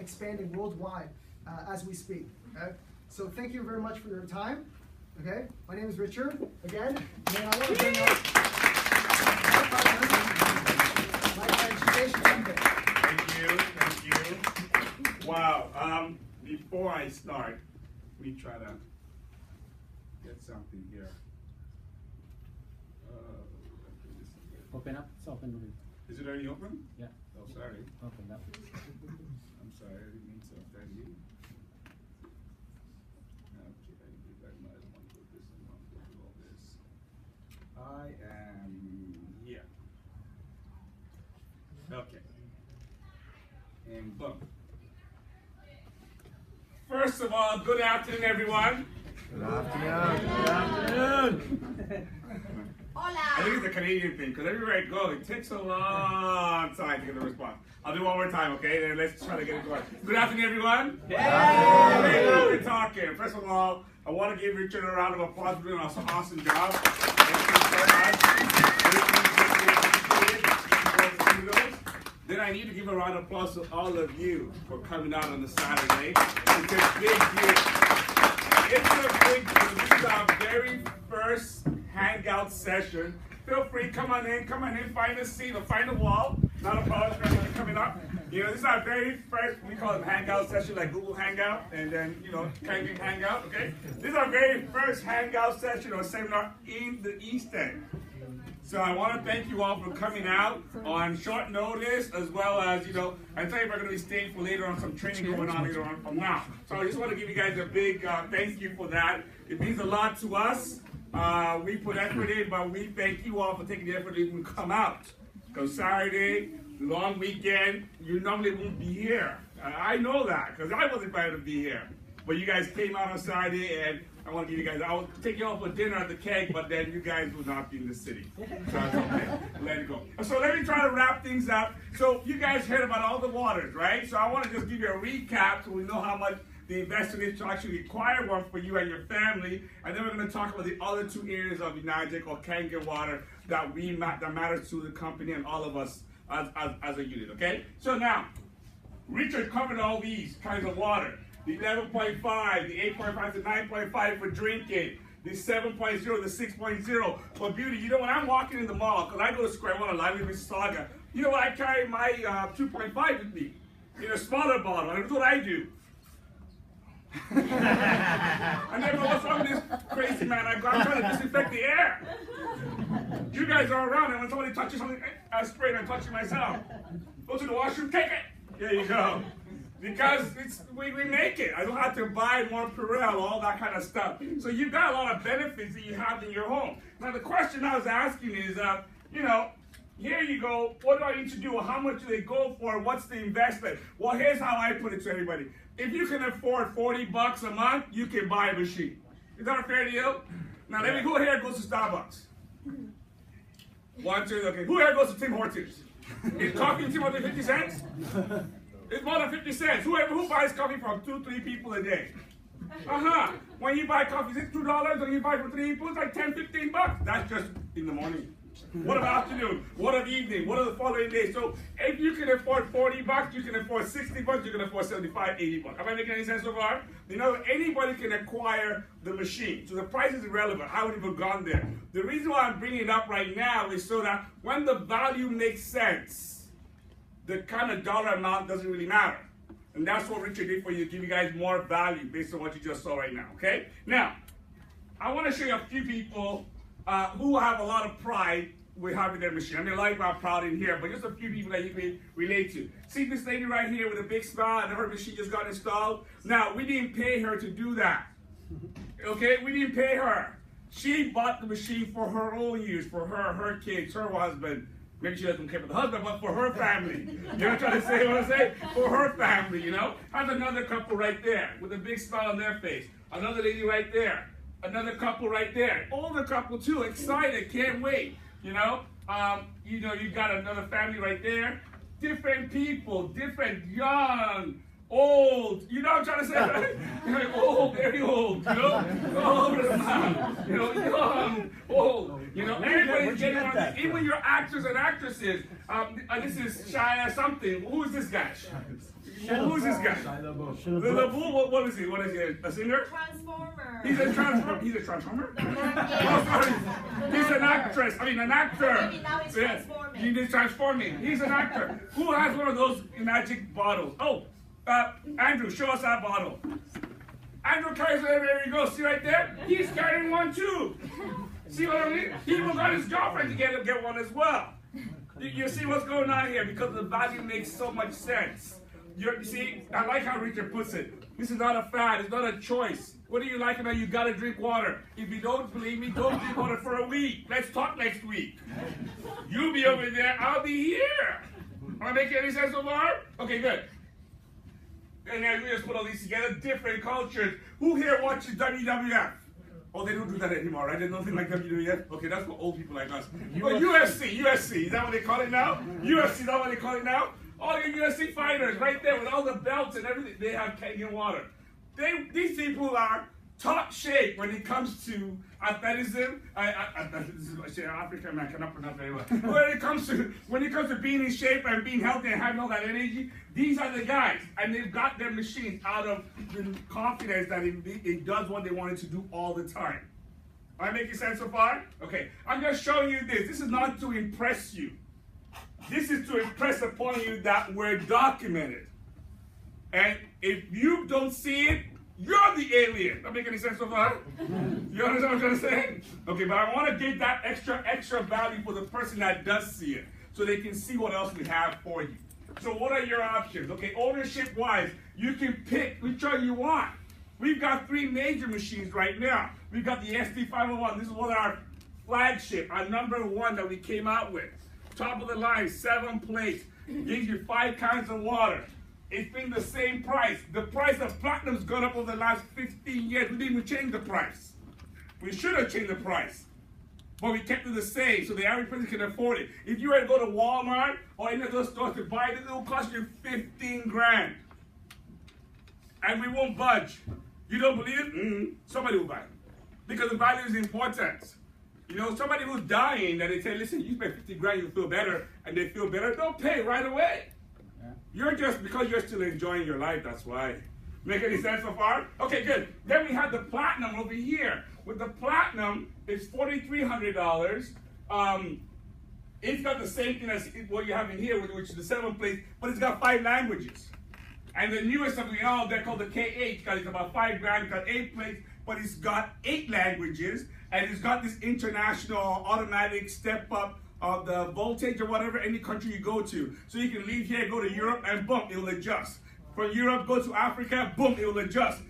expanding worldwide as we speak. Okay? So thank you very much for your time. Okay, my name is Richard. Again, and I want to bring up my partner, my education campaign. Thank you. Wow. Before I start, we try to get something here. Open up. It's open. Is it already open? Yeah. Oh, sorry. Open up. I'm sorry. I didn't mean to offend you. Okay, I might want to put this and want to do all this. I am here. Okay. And boom. First of all, good afternoon, everyone. Good afternoon. Good afternoon. Hola. I think it's a Canadian thing, because everywhere I go, it takes a long time to get a response. I'll do one more time, okay? Then let's try to get it going. Good afternoon, everyone. Yay! Okay, now we're talking. First of all, I want to give Richard a round of applause for doing an awesome job. Thank you so much. Then I need to give a round of applause to all of you for coming out on the Saturday. It's a big deal. It's a big deal. This is our very first hangout session. Feel free, come on in, find a seat or find a wall. Not a problem for everyone coming up. You know, this is our very first, we call it hangout session, like Google Hangout, and then, you know, Kangen Hangout, okay? This is our very first hangout session or seminar in the East End. So I want to thank you all for coming out on short notice, as well as, you know, I tell you we're going to be staying for later on, some training going on later on from now. So I just want to give you guys a big thank you for that. It means a lot to us. We put effort in, but we thank you all for taking the effort to even come out. Because Saturday, long weekend, you normally won't be here. I know that, because I wasn't planning to be here. But you guys came out on Saturday, and I want to give you guys, I'll take you all for dinner at the keg, but then you guys will not be in the city. So that's okay. Let it go. So let me try to wrap things up. So you guys heard about all the waters, right? So I want to just give you a recap so we know how much the investment is to actually acquire one for you and your family. And then we're going to talk about the other two areas of United or Kangen water that matters to the company and all of us as a unit, okay? So now, Richard covered all these kinds of water. The 11.5, the 8.5, the 9.5 for drinking, the 7.0, the 6.0 for beauty. You know, when I'm walking in the mall, because I go to Square One a lot in Mississauga, you know what, I carry my 2.5 with me in a smaller bottle, and that's what I do. And then what's wrong with this crazy man? I'm trying to disinfect the air. You guys are around, and when somebody touches something, I spray and I'm touching myself. Go to the washroom, take it. There you go. Because we make it. I don't have to buy more Purell, all that kind of stuff. So you've got a lot of benefits that you have in your home. Now the question I was asking is, you know, here you go, what do I need to do? How much do they go for? What's the investment? Well, here's how I put it to everybody. If you can afford $40 a month, you can buy a machine. Is that a fair deal? Now let me, who here goes to Starbucks? 1, 2, okay. Who here goes to Tim Hortons? Is coffee in Tim Hortons 50 cents? It's more than 50 cents. Who buys coffee from 2, 3 people a day? When you buy coffee, is it $2? When you buy for 3 people, it's like 10, 15 bucks. That's just in the morning. What about afternoon? What of evening? What of the following day? So if you can afford $40, you can afford $60, you can afford $75, $80. Am I making any sense so far? You know, anybody can acquire the machine. So the price is irrelevant. I haven't even gone there. The reason why I'm bringing it up right now is so that when the value makes sense, the kind of dollar amount doesn't really matter. And that's what Richard did for you, to give you guys more value based on what you just saw right now, okay? Now, I want to show you a few people who have a lot of pride with having their machine. I mean, a lot of people are proud in here, but just a few people that you can relate to. See this lady right here with a big smile and her machine just got installed? Now, we didn't pay her to do that, okay? We didn't pay her. She bought the machine for her own use, for her kids, her husband. Maybe she doesn't care for the husband, but for her family. You know what I'm trying to say? What I'm saying? For her family, you know? There's another couple right there with a big smile on their face. Another lady right there. Another couple right there. Older couple too, excited, can't wait. You know, you got another family right there. Different people, different young, old. You know what I'm trying to say, right? You're like old, very old, you know? All over the map. You know, young, old. You know, everybody's getting on this. Even your actors and actresses. This is Shia something. Who is this guy? Who's this guy? The bull, what is he? What is he? A singer? Transformer. He's a transformer. He's a transformer? Oh, sorry. He's an actress. I mean, an actor. Maybe now he's transforming. He's transforming. He's an actor. Who has one of those magic bottles? Oh, Andrew, show us that bottle. Andrew carries it everywhere he goes. See right there? He's carrying one too. See what I mean? He even got his girlfriend to get one as well. You see what's going on here? Because the value makes so much sense. You see, I like how Richard puts it. This is not a fad. It's not a choice. What do you like about you got to drink water? If you don't believe me, don't drink water for a week. Let's talk next week. You'll be over there. I'll be here. Am I making any sense so far? Okay, good. And then we just put all these together. Different cultures. Who here watches WWF? Oh, they don't do that anymore, right? There's nothing like WWF. Okay, that's for old people like us. Oh, UFC. Is that what they call it now? UFC, is that what they call it now? All your UFC fighters right there with all the belts and everything, they have Kenyan water. These people are top shape when it comes to athleticism. African man cannot pronounce very well. When it comes to being in shape and being healthy and having all that energy, these are the guys, and they've got their machines out of the confidence that it does what they want it to do all the time. Am I making sense so far? Okay, I'm just showing you this. This is not to impress you. This is to impress upon you that we're documented. And if you don't see it, you're the alien. That make any sense so far? You understand what I'm trying to say? Okay, but I want to give that extra value for the person that does see it, so they can see what else we have for you. So what are your options? Okay, ownership-wise, you can pick which one you want. We've got 3 major machines right now. We've got the SD501. This is one of our flagship, our #1 that we came out with. Top of the line, 7 plates, gives you 5 kinds of water. It's been the same price. The price of platinum's gone up over the last 15 years. We didn't even change the price. We should have changed the price, but we kept it the same so the average person can afford it. If you were to go to Walmart or any of those stores to buy it, it will cost you 15 grand. And we won't budge. You don't believe it? Somebody will buy it. Because the value is important. You know, somebody who's dying, that they say, listen, you spend 50 grand, you'll feel better, and they feel better, they'll pay right away. Yeah. You're just, because you're still enjoying your life, that's why. Make any sense so far? Okay, good. Then we have the platinum over here. With the platinum, it's $4,300. It's got the same thing as what you have in here, which is the 7 plates, but it's got 5 languages. And the newest of the all, they're called the K8, because it's about 5 grand, it's got 8 plates, but it's got 8 languages, and it's got this international automatic step up of the voltage or whatever any country you go to. So you can leave here, go to Europe, and boom, it will adjust. From Europe, go to Africa, boom, it will adjust.